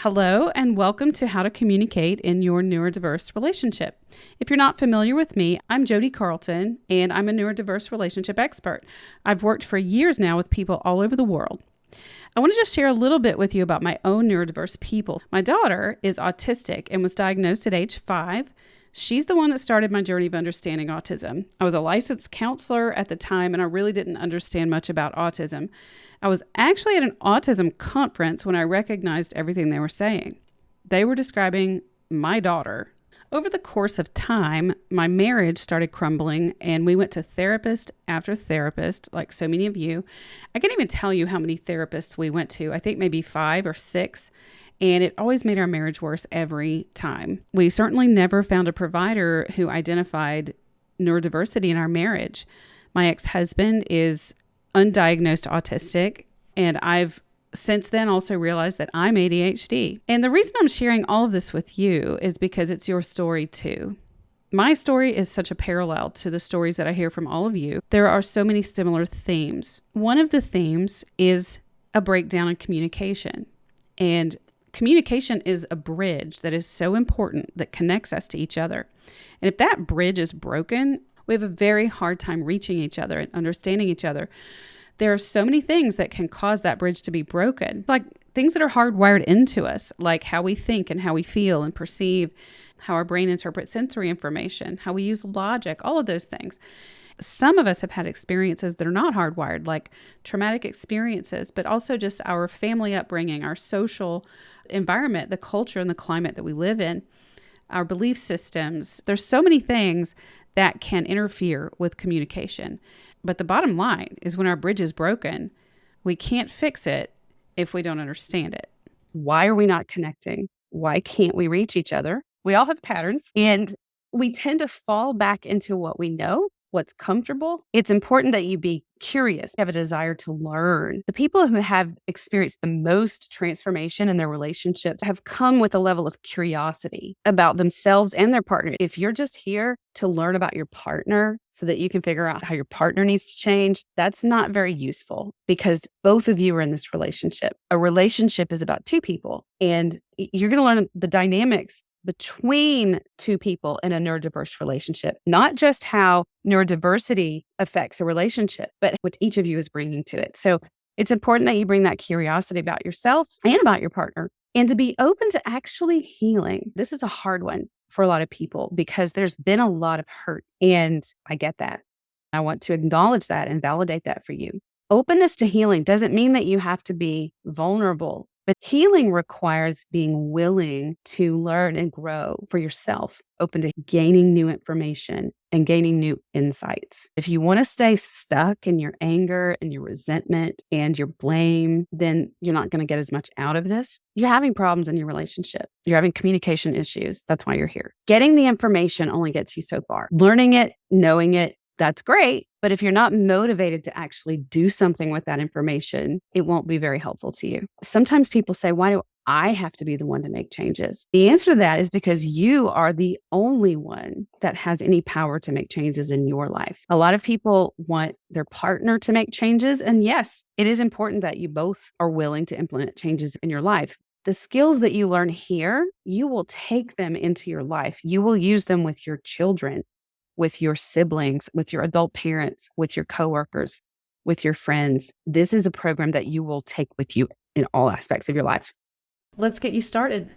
Hello, and welcome to How to Communicate in Your Neurodiverse Relationship. If you're not familiar with me, I'm JodiCarlton, and I'm a neurodiverse relationship expert. I've worked for years now with people all over the world. I want to just share a little bit with you about my own neurodiverse people. My daughter is autistic and was diagnosed at age 5. She's the one that started my journey of understanding autism. I was a licensed counselor at the time, and I really didn't understand much about autism. I was actually at an autism conference when I recognized everything they were saying. They were describing my daughter. Over the course of time, my marriage started crumbling, and we went to therapist after therapist, like so many of you. I can't even tell you how many therapists we went to. I think maybe 5 or 6. And it always made our marriage worse every time. We certainly never found a provider who identified neurodiversity in our marriage. My ex-husband is undiagnosed autistic, and I've since then also realized that I'm ADHD. And the reason I'm sharing all of this with you is because it's your story too. My story is such a parallel to the stories that I hear from all of you. There are so many similar themes. One of the themes is a breakdown in communication. And communication is a bridge that is so important that connects us to each other. And if that bridge is broken, we have a very hard time reaching each other and understanding each other. There are so many things that can cause that bridge to be broken. It's like things that are hardwired into us, like how we think and how we feel and perceive, how our brain interprets sensory information, how we use logic, all of those things. Some of us have had experiences that are not hardwired, like traumatic experiences, but also just our family upbringing, our social environment, the culture and the climate that we live in, our belief systems. There's so many things that can interfere with communication. But the bottom line is when our bridge is broken, we can't fix it if we don't understand it. Why are we not connecting? Why can't we reach each other? We all have patterns, and we tend to fall back into what we know, what's comfortable. It's important that you be curious, have a desire to learn. The people who have experienced the most transformation in their relationships have come with a level of curiosity about themselves and their partner. If you're just here to learn about your partner so that you can figure out how your partner needs to change, that's not very useful because both of you are in this relationship. A relationship is about two people, and you're going to learn the dynamics between two people in a neurodiverse relationship, not just how neurodiversity affects a relationship, but what each of you is bringing to it. So it's important that you bring that curiosity about yourself and about your partner, and to be open to actually healing. This is a hard one for a lot of people because there's been a lot of hurt, and I get that. I want to acknowledge that and validate that for you. Openness to healing doesn't mean that you have to be vulnerable. But healing requires being willing to learn and grow for yourself, open to gaining new information and gaining new insights. If you want to stay stuck in your anger and your resentment and your blame, then you're not going to get as much out of this. You're having problems in your relationship. You're having communication issues. That's why you're here. Getting the information only gets you so far. Learning it, knowing it, that's great. But if you're not motivated to actually do something with that information, it won't be very helpful to you. Sometimes people say, why do I have to be the one to make changes? The answer to that is because you are the only one that has any power to make changes in your life. A lot of people want their partner to make changes. And yes, it is important that you both are willing to implement changes in your life. The skills that you learn here, you will take them into your life. You will use them with your children, with your siblings, with your adult parents, with your coworkers, with your friends. This is a program that you will take with you in all aspects of your life. Let's get you started.